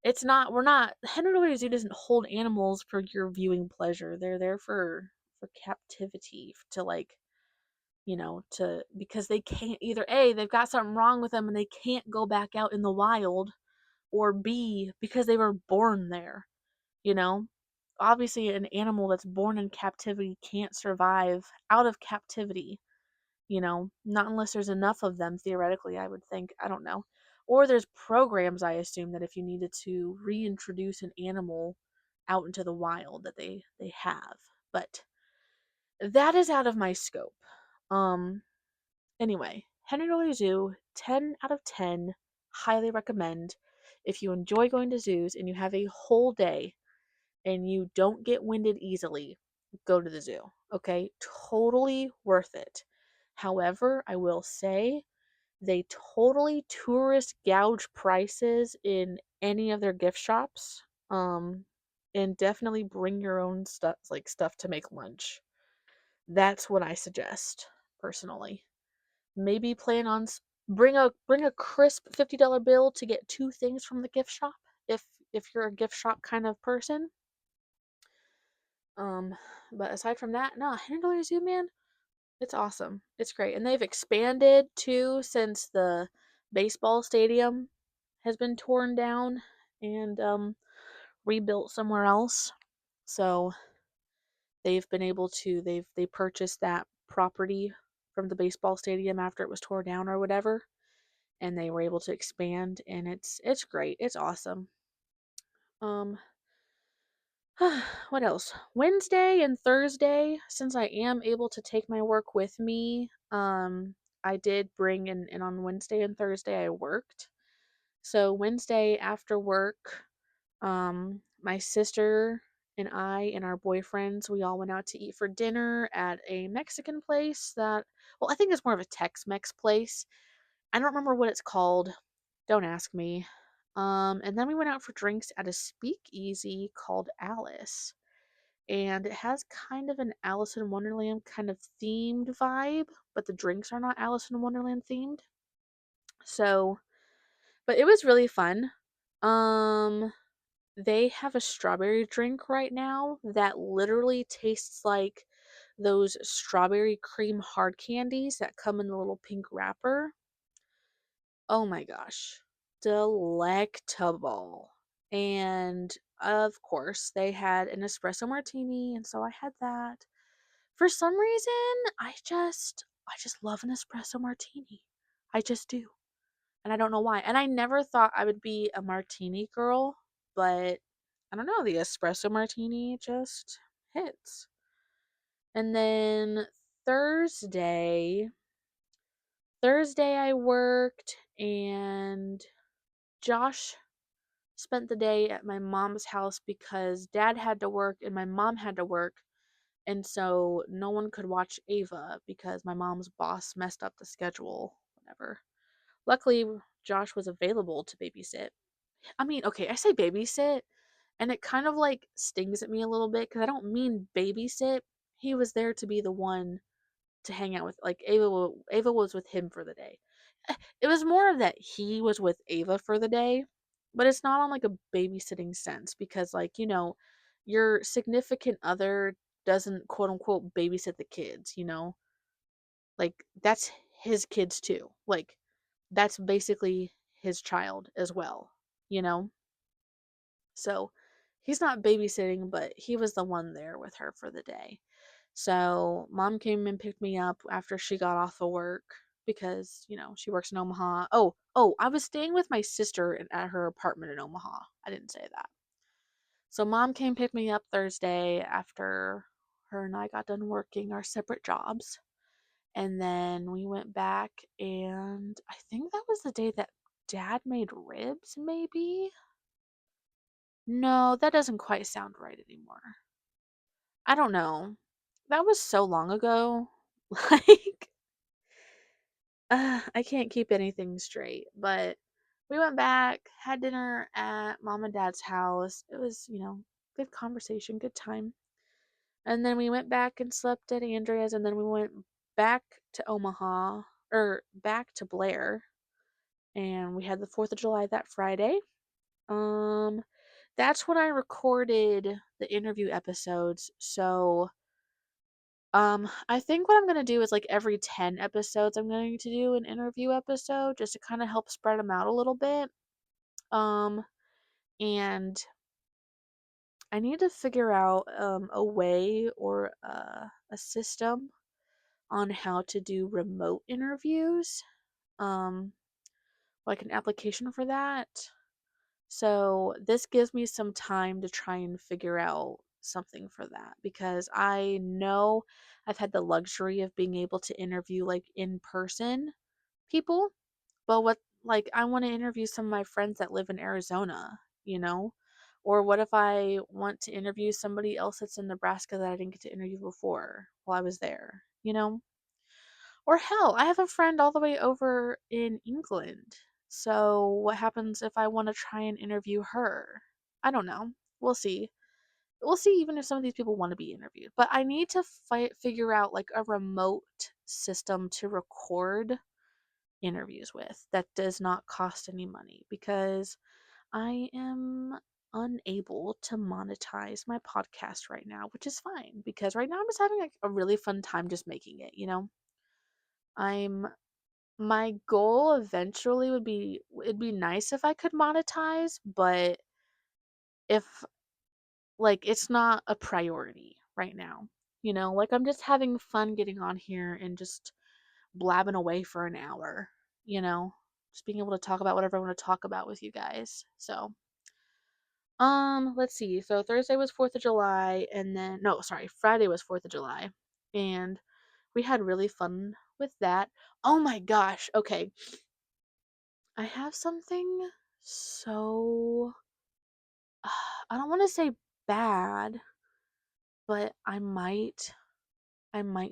it's not. We're not. Henry Zoo doesn't hold animals for your viewing pleasure. They're there for captivity to like to because they can't either A, they've got something wrong with them and they can't go back out in the wild, or B, because they were born there, you know? Obviously, an animal that's born in captivity can't survive out of captivity, not unless there's enough of them, theoretically, I would think. I don't know. Or there's programs, I assume, that if you needed to reintroduce an animal out into the wild that they have. But that is out of my scope. Um, Anyway, Henry Zoo, 10 out of 10. Highly recommend. If you enjoy going to zoos and you have a whole day and you don't get winded easily, go to the zoo. Okay? Totally worth it. However, I will say they totally tourist gouge prices in any of their gift shops. And definitely bring your own stuff, like stuff to make lunch. That's what I suggest, personally. Maybe plan on bring a crisp $50 bill to get two things from the gift shop if you're a gift shop kind of person. Um, but aside from that, no, $100 Zoo, man, it's awesome. It's great, and they've expanded too since the baseball stadium has been torn down and rebuilt somewhere else. So they purchased that property from the baseball stadium after it was torn down or whatever, and they were able to expand, and it's great. It's awesome. Um what else? Wednesday and Thursday, since I am able to take my work with me, I did bring in and on Wednesday and Thursday I worked. So Wednesday after work, my sister and I and our boyfriends, we all went out to eat for dinner at a Mexican place that, well, I think it's more of a Tex-Mex place. I don't remember what it's called. Don't ask me. And then we went out for drinks at a speakeasy called Alice. And it has kind of an Alice in Wonderland kind of themed vibe, but the drinks are not Alice in Wonderland themed. So, but it was really fun. Um, they have a strawberry drink right now that literally tastes like those strawberry cream hard candies that come in the little pink wrapper. Oh my gosh. Delectable. And of course, they had an espresso martini, and so I had that. For some reason, I just love an espresso martini. I just do. And I don't know why. And I never thought I would be a martini girl, but I don't know, the espresso martini just hits. And then Thursday, Thursday I worked, and Josh spent the day at my mom's house because dad had to work and my mom had to work. And so no one could watch Ava because my mom's boss messed up the schedule, whatever. Luckily, Josh was available to babysit. I mean, okay, I say babysit, and it kind of like stings at me a little bit because I don't mean babysit. He was there to be the one to hang out with. Like Ava was with him for the day. It was more of that he was with Ava for the day, but it's not on like a babysitting sense because like, your significant other doesn't quote unquote babysit the kids. Like that's his kids too. Like that's basically his child as well, you know? So he's not babysitting, but he was the one there with her for the day. So mom came and picked me up after she got off of work because, she works in Omaha. Oh, I was staying with my sister at her apartment in Omaha. I didn't say that. So mom came pick me up Thursday after her and I got done working our separate jobs. And then we went back, and I think that was the day that dad made ribs, maybe? No, that doesn't quite sound right anymore. I don't know. that was so long ago. Like, I can't keep anything straight. But we went back, had dinner at mom and dad's house. It was, good conversation, good time. And then we went back and slept at Andrea's, and then we went back to Omaha, or back to Blair, and we had the 4th of July that Friday. Um, that's when I recorded the interview episodes. So, I think what I'm gonna do is like every 10 episodes, I'm going to do an interview episode just to kind of help spread them out a little bit. Um, and I need to figure out a way or a system on how to do remote interviews, um, like an application for that. So this gives me some time to try and figure out something for that because I know I've had the luxury of being able to interview like in person people, but what like I want to interview some of my friends that live in Arizona, you know? Or what if I want to interview somebody else that's in Nebraska that I didn't get to interview before while I was there, you know? Or hell, I have a friend all the way over in England. So what happens if I want to try and interview her? I don't know. We'll see. We'll see even if some of these people want to be interviewed. But I need to figure out like a remote system to record interviews with that does not cost any money because I am unable to monetize my podcast right now, which is fine because right now I'm just having like a really fun time just making it, you know? I'm My goal eventually would be it'd be nice if I could monetize, but if like it's not a priority right now. Like I'm just having fun getting on here and just blabbing away for an hour, you know, just being able to talk about whatever I want to talk about with you guys. So, let's see. So Thursday was 4th of July and then no, sorry, Friday was 4th of July. And we had really fun with that. Oh my gosh. Okay. I have something so I don't want to say bad, but I might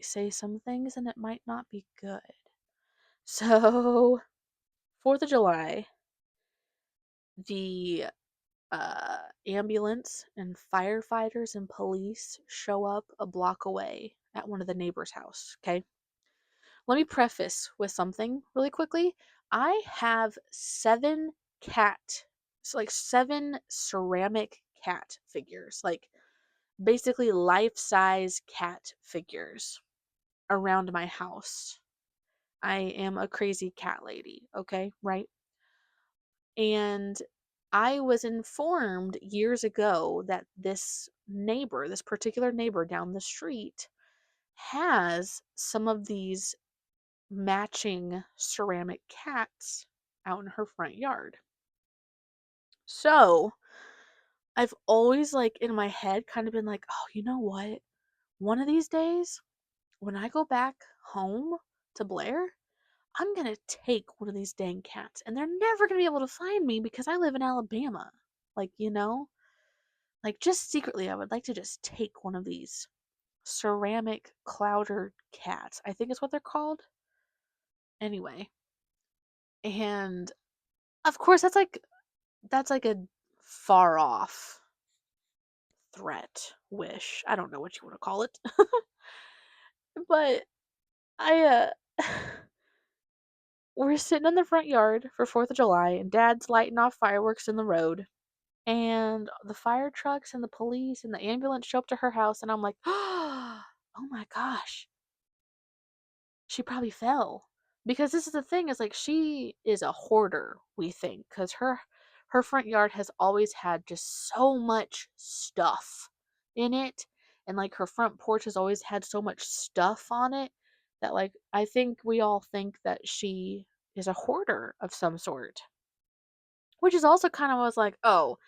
say some things and it might not be good. So, 4th of July, the ambulance and firefighters and police show up a block away at one of the neighbors' house, okay? Let me preface with something really quickly. I have 7 cat, so like 7 ceramic cat figures, like basically life-size cat figures around my house. I am a crazy cat lady, okay? Right? And I was informed years ago that this particular neighbor down the street, has some of these matching ceramic cats out in her front yard. So I've always, like, in my head kind of been like, oh, you know what? One of these days, when I go back home to Blair, I'm gonna take one of these dang cats and they're never gonna be able to find me because I live in Alabama. Like, like just secretly, I would like to just take one of these ceramic clouder cats. I think is what they're called. Anyway, and of course that's like a far off threat, wish. I don't know what you want to call it. But I we're sitting in the front yard for 4th of July and dad's lighting off fireworks in the road and the fire trucks and the police and the ambulance show up to her house and I'm like, "Oh my gosh. She probably fell." Because this is the thing is like she is a hoarder, we think, cuz her front yard has always had just so much stuff in it and like her front porch has always had so much stuff on it that like I think we all think that she is a hoarder of some sort. Which is also kind of was like, "Oh,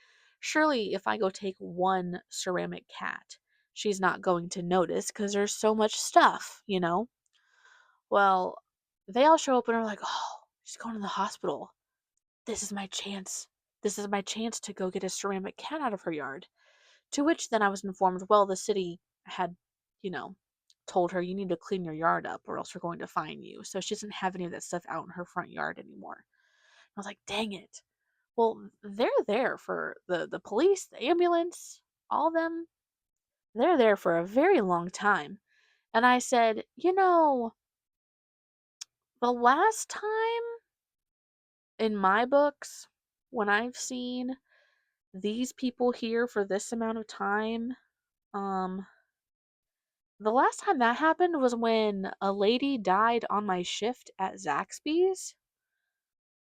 surely if I go take one ceramic cat, she's not going to notice because there's so much stuff, you know?" Well, they all show up and are like, "Oh, she's going to the hospital. This is my chance. This is my chance to go get a ceramic cat out of her yard." To which then I was informed, well, the city had, you know, told her, you need to clean your yard up or else we're going to fine you. So she doesn't have any of that stuff out in her front yard anymore. I was like, dang it. Well, they're there for the police, the ambulance, all them. They're there for a very long time. And I said, the last time in my books, when I've seen these people here for this amount of time, um, the last time that happened was when a lady died on my shift at Zaxby's.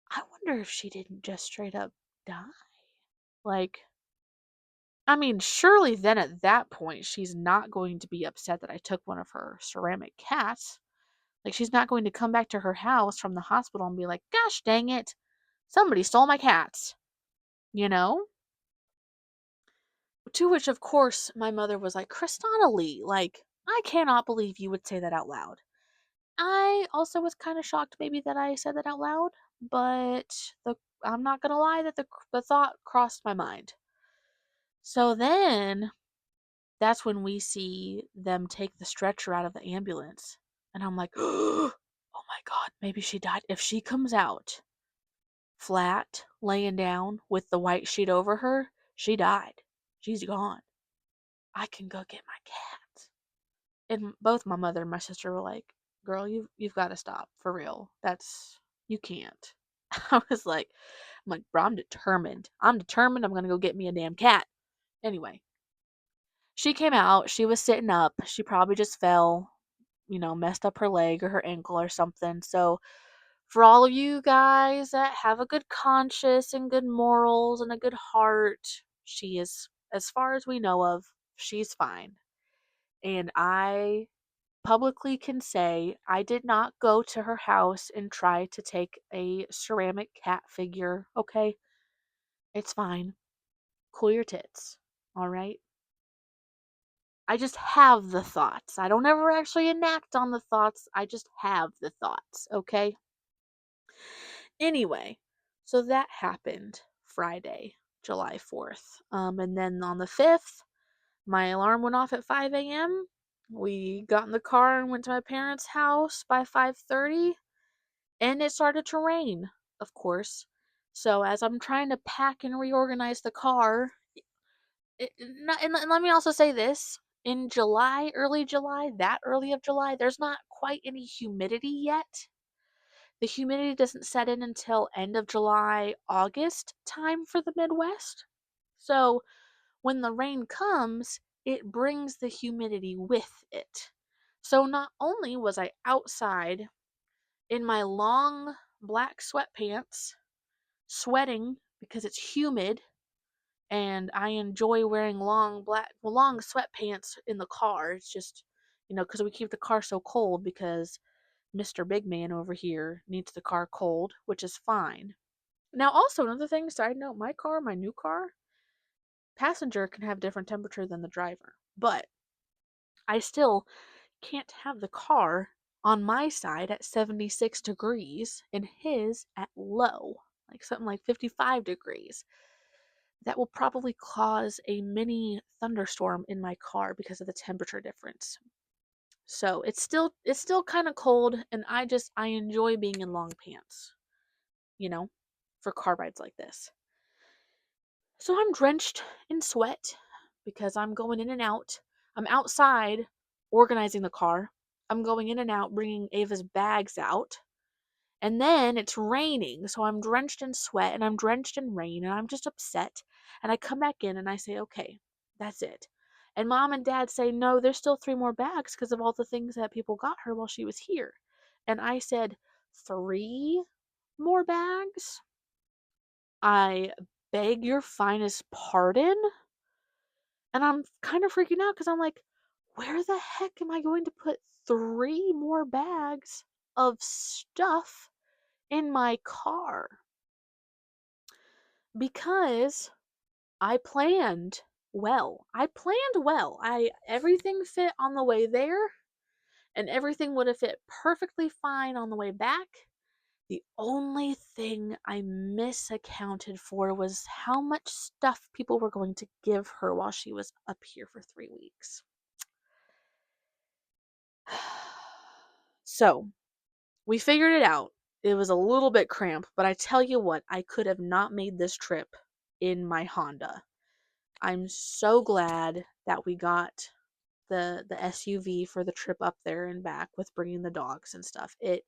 I wonder if she didn't just straight up die. Like, I mean, surely then at that point, she's not going to be upset that I took one of her ceramic cats. Like, she's not going to come back to her house from the hospital and be like, gosh dang it, somebody stole my cats. You know? To which, of course, my mother was like, Kristana Lee, like, I cannot believe you would say that out loud. I also was kind of shocked maybe that I said that out loud, but I'm not gonna lie that the thought crossed my mind. So then that's when we see them take the stretcher out of the ambulance. And I'm like, oh my God, maybe she died. If she comes out flat, laying down with the white sheet over her, she died. She's gone. I can go get my cat. And both my mother and my sister were like, girl, you've got to stop. For real. You can't. I'm like, bro, I'm determined. I'm going to go get me a damn cat. Anyway, she came out. She was sitting up. She probably just fell, messed up her leg or her ankle or something. So, for all of you guys that have a good conscience and good morals and a good heart, she is, as far as we know of, she's fine. And I publicly can say I did not go to her house and try to take a ceramic cat figure, okay? It's fine. Cool your tits, all right? I just have the thoughts. I don't ever actually enact on the thoughts. I just have the thoughts, okay? Anyway, so that happened Friday, July 4th. And then on the 5th, my alarm went off at 5 a.m. We got in the car and went to my parents' house by 5:30, and it started to rain, of course. So as I'm trying to pack and reorganize the car, and let me also say this. In July, early July, that early of July, there's not quite any humidity yet. The humidity doesn't set in until end of July, August time for the Midwest. So when the rain comes, it brings the humidity with it. So not only was I outside in my long black sweatpants, sweating because it's humid, and I enjoy wearing long sweatpants in the car. It's just, because we keep the car so cold because Mr. Big Man over here needs the car cold, which is fine. Now, also, another thing, side note, my new car, passenger can have different temperature than the driver, but I still can't have the car on my side at 76 degrees and his at low, like something like 55 degrees. That will probably cause a mini thunderstorm in my car because of the temperature difference. So it's still kind of cold, and I enjoy being in long pants, you know, for car rides like this. So I'm drenched in sweat because I'm going in and out. I'm outside organizing the car. I'm going in and out bringing Ava's bags out. And then it's raining, so I'm drenched in sweat and I'm drenched in rain and I'm just upset. And I come back in and I say, okay, that's it. And mom and dad say, no, there's still 3 more bags because of all the things that people got her while she was here. And I said, 3 more bags? I beg your finest pardon? And I'm kind of freaking out because I'm like, where the heck am I going to put 3 more bags of stuff in my car? Because I planned well. Everything fit on the way there, and everything would have fit perfectly fine on the way back. The only thing I misaccounted for was how much stuff people were going to give her while she was up here for 3 weeks. So, we figured it out. It was a little bit cramped, but I tell you what, I could have not made this trip in my Honda. I'm so glad that we got the SUV for the trip up there and back with bringing the dogs and stuff. It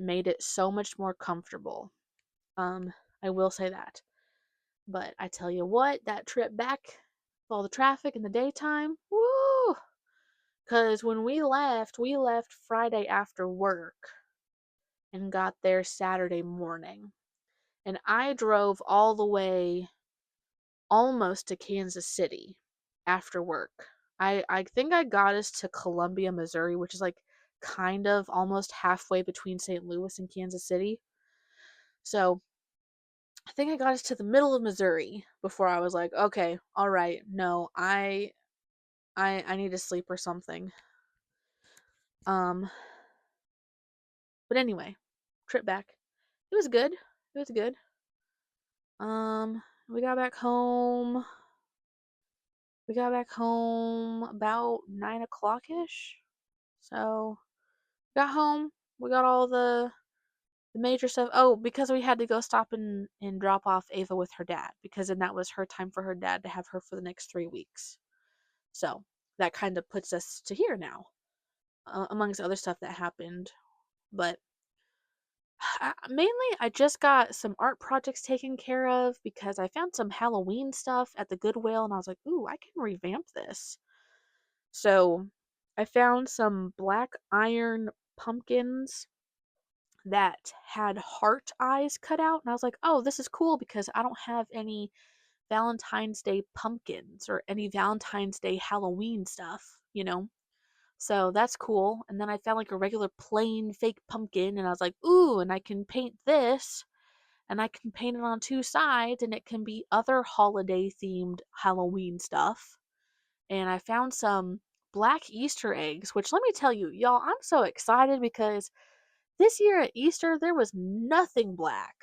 made it so much more comfortable. I will say that. But I tell you what, that trip back, with all the traffic in the daytime, woo! Because when we left Friday after work and got there Saturday morning. And I drove all the way almost to Kansas City after work. I think I got us to Columbia, Missouri, which is like kind of almost halfway between St. Louis and Kansas City. So I think I got us to the middle of Missouri before I was like, okay, all right, no, I need to sleep or something. Um, but anyway, trip back. It was good. It was good. We got back home. We got back home about 9 o'clock ish. So got home. We got all the major stuff. Oh, because we had to go stop and drop off Ava with her dad, because then that was her time for her dad to have her for the next 3 weeks. So that kind of puts us to here now, amongst other stuff that happened. But mainly, I just got some art projects taken care of because I found some Halloween stuff at the Goodwill, and I was like, ooh, I can revamp this. So I found some black iron pumpkins that had heart eyes cut out, and I was like, oh, this is cool because I don't have any Valentine's Day pumpkins or any Valentine's Day Halloween stuff. So that's cool. And then I found like a regular plain fake pumpkin, and I was like, ooh, and I can paint this, and I can paint it on two sides, and it can be other holiday themed Halloween stuff. And I found some black Easter eggs, which let me tell you, y'all, I'm so excited because this year at Easter, there was nothing black,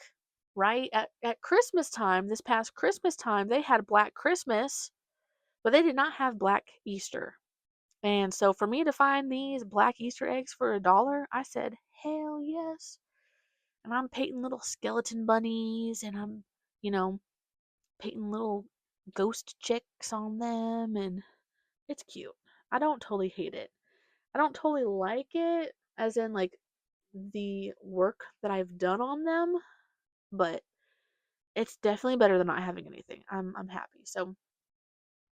right? At Christmas time, this past Christmas time, they had Black Christmas, but they did not have Black Easter. And so for me to find these black Easter eggs for $1, I said, hell yes. And I'm painting little skeleton bunnies, and I'm, you know, painting little ghost chicks on them, and it's cute. I don't totally hate it. I don't totally like it, as in like the work that I've done on them, but it's definitely better than not having anything. I'm happy. So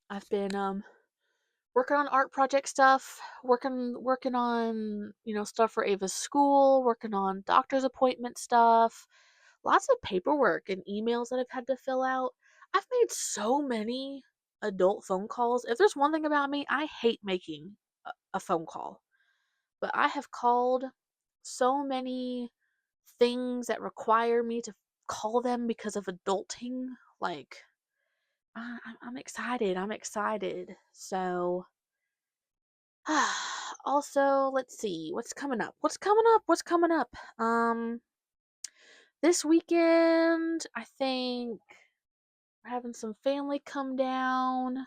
I've been working on art project stuff, working on, stuff for Ava's school, working on doctor's appointment stuff, lots of paperwork and emails that I've had to fill out. I've made so many adult phone calls. If there's one thing about me, I hate making a phone call. But I have called so many things that require me to call them because of adulting. Like, I'm excited. I'm excited. So, also, let's see what's coming up. What's coming up? What's coming up? This weekend, I think we're having some family come down,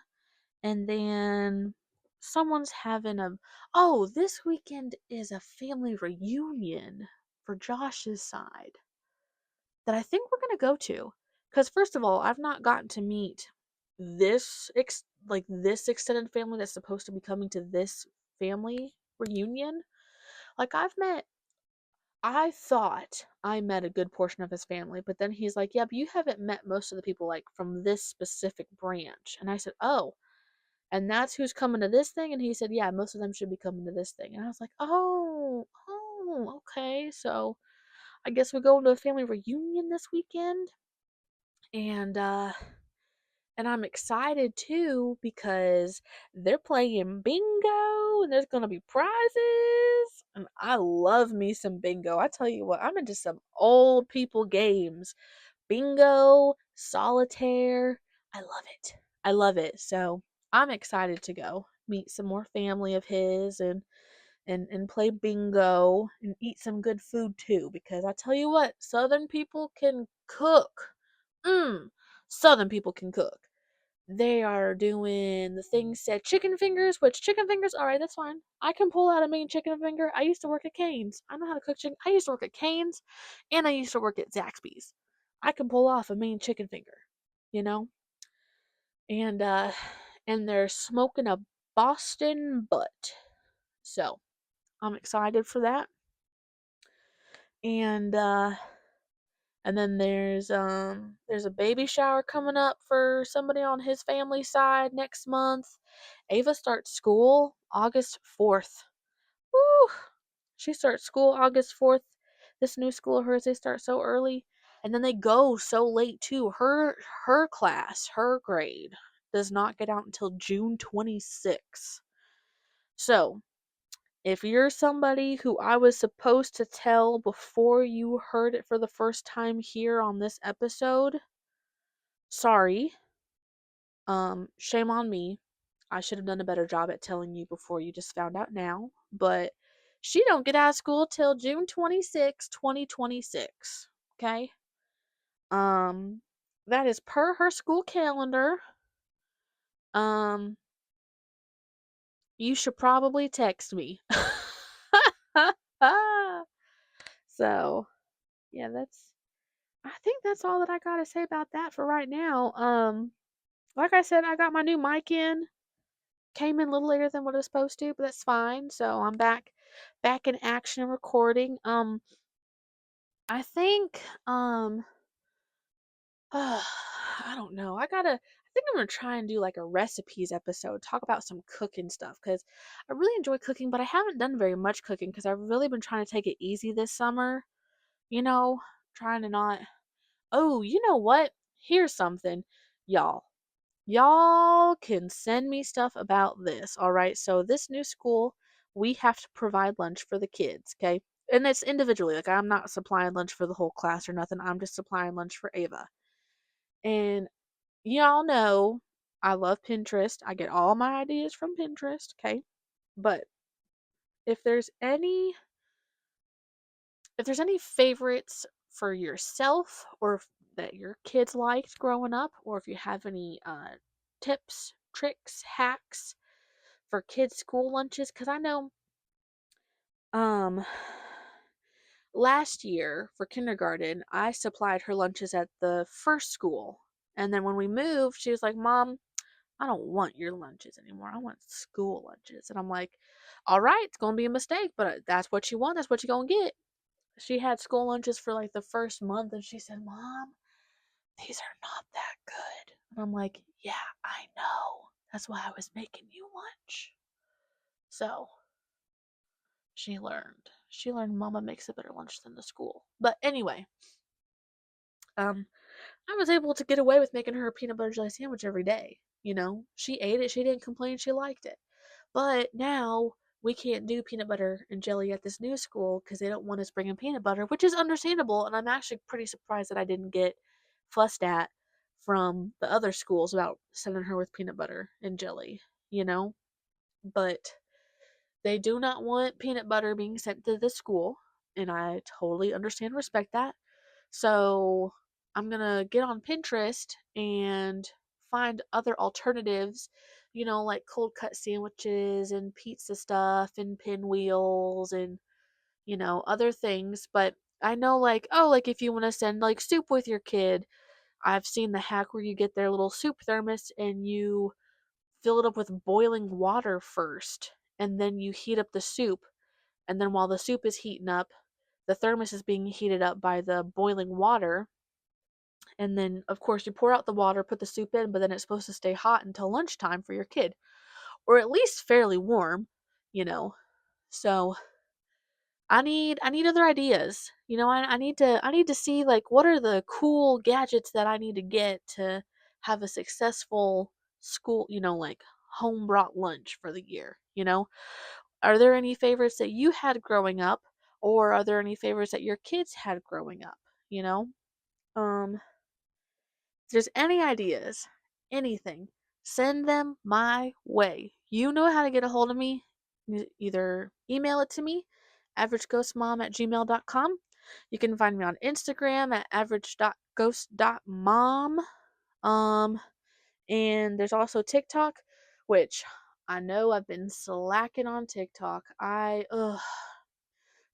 and then someone's having a. Oh, this weekend is a family reunion for Josh's side that I think we're gonna go to. Because first of all, I've not gotten to meet this extended family that's supposed to be coming to this family reunion. Like I thought I met a good portion of his family, but then he's like, "Yeah, but you haven't met most of the people like from this specific branch." And I said, "Oh, and that's who's coming to this thing?" And he said, "Yeah, most of them should be coming to this thing." And I was like, "Oh, okay. So I guess we're going to a family reunion this weekend." And I'm excited too because they're playing bingo and there's gonna be prizes. And I love me some bingo. I tell you what, I'm into some old people games. Bingo, solitaire. I love it. I love it. So I'm excited to go meet some more family of his, and play bingo and eat some good food too, because I tell you what, Southern people can cook. Southern people can cook. They are doing the thing said chicken fingers, which chicken fingers, all right, that's fine. I can pull out a mean chicken finger. I used to work at Cane's. I know how to cook chicken. I used to work at Cane's and I used to work at Zaxby's. I can pull off a mean chicken finger, you know? And and they're smoking a Boston butt. So, I'm excited for that. And then there's a baby shower coming up for somebody on his family side next month. Ava starts school August 4th. Woo! She starts school August 4th. This new school of hers, they start so early. And then they go so late too. Her class, her grade, does not get out until June 26th. So, if you're somebody who I was supposed to tell before you heard it for the first time here on this episode, sorry. Shame on me. I should have done a better job at telling you before you just found out now. But she don't get out of school till June 26, 2026. Okay? Um, that is per her school calendar. Um, you should probably text me. So, yeah, I think that's all that I gotta say about that for right now. Like I said, I got my new mic in. Came in a little later than what it was supposed to, but that's fine. So I'm back in action and recording. I think I don't know. I think I'm gonna try and do like a recipes episode, talk about some cooking stuff because I really enjoy cooking, but I haven't done very much cooking because I've really been trying to take it easy this summer. You know, trying to not. Oh, you know what? Here's something, y'all. Y'all can send me stuff about this, all right? So, this new school, we have to provide lunch for the kids, okay? And it's individually. Like, I'm not supplying lunch for the whole class or nothing. I'm just supplying lunch for Ava. And y'all know I love Pinterest. I get all my ideas from Pinterest, okay? But if there's any if there's any favorites for yourself or that your kids liked growing up, or if you have any tips, tricks, hacks for kids' school lunches, because I know um last year for kindergarten, I supplied her lunches at the first school. And then when we moved, she was like, Mom, I don't want your lunches anymore. I want school lunches. And I'm like, all right, it's going to be a mistake, but that's what you want. That's what you're going to get. She had school lunches for like the first month and she said, Mom, these are not that good. And I'm like, yeah, I know. That's why I was making you lunch. So she learned. She learned Mama makes a better lunch than the school. But anyway, um, I was able to get away with making her a peanut butter jelly sandwich every day. You know, she ate it, she didn't complain, she liked it. But now we can't do peanut butter and jelly at this new school because they don't want us bringing peanut butter, which is understandable. And I'm actually pretty surprised that I didn't get fussed at from the other schools about sending her with peanut butter and jelly, you know? But they do not want peanut butter being sent to the school, and I totally understand and respect that. So I'm gonna get on Pinterest and find other alternatives, you know, like cold cut sandwiches and pizza stuff and pinwheels and, you know, other things. But I know, like, oh, like if you want to send like soup with your kid, I've seen the hack where you get their little soup thermos and you fill it up with boiling water first, and then you heat up the soup. And then while the soup is heating up, the thermos is being heated up by the boiling water. And then, of course, you pour out the water, put the soup in, but then it's supposed to stay hot until lunchtime for your kid, or at least fairly warm, you know. So I need other ideas. You know, I need to see like what are the cool gadgets that I need to get to have a successful school, you know, like home brought lunch for the year, you know? Are there any favorites that you had growing up or are there any favorites that your kids had growing up, you know? If there's any ideas, anything, send them my way. You know how to get a hold of me. Either email it to me, averageghostmom@gmail.com. You can find me on Instagram at average.ghost.mom. Um, And there's also TikTok, which I know I've been slacking on TikTok.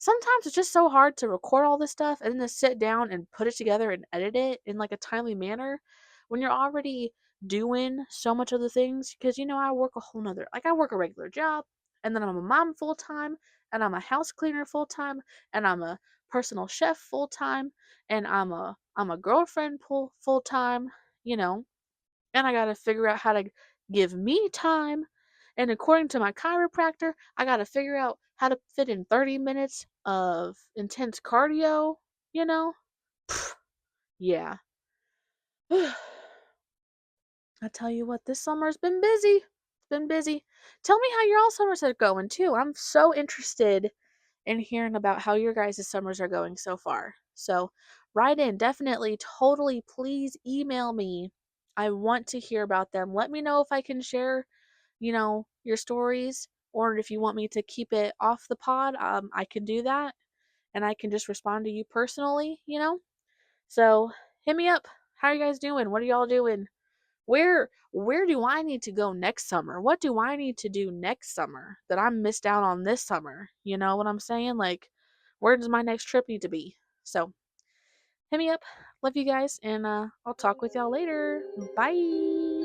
Sometimes it's just so hard to record all this stuff and then to sit down and put it together and edit it in like a timely manner when you're already doing so much of the things. Because I work a whole nother, like, I work a regular job, and then I'm a mom full time, and I'm a house cleaner full time, and I'm a personal chef full time, and I'm a girlfriend full time, you know and I gotta figure out how to give me time. And according to my chiropractor, I gotta figure out how to fit in 30 minutes of intense cardio, you know? Yeah. I tell you what, this summer's been busy. It's been busy. Tell me how your all summers are going too. I'm so interested in hearing about how your guys' summers are going so far. So write in, definitely, totally, please email me. I want to hear about them. Let me know if I can share, your stories, or if you want me to keep it off the pod. I can do that, and I can just respond to you personally. So hit me up. How are you guys doing? What are y'all doing? Where do I need to go next summer? What do I need to do next summer that I missed out on this summer? You know what I'm saying? Like, where does my next trip need to be? So hit me up. Love you guys, and I'll talk with y'all later. Bye.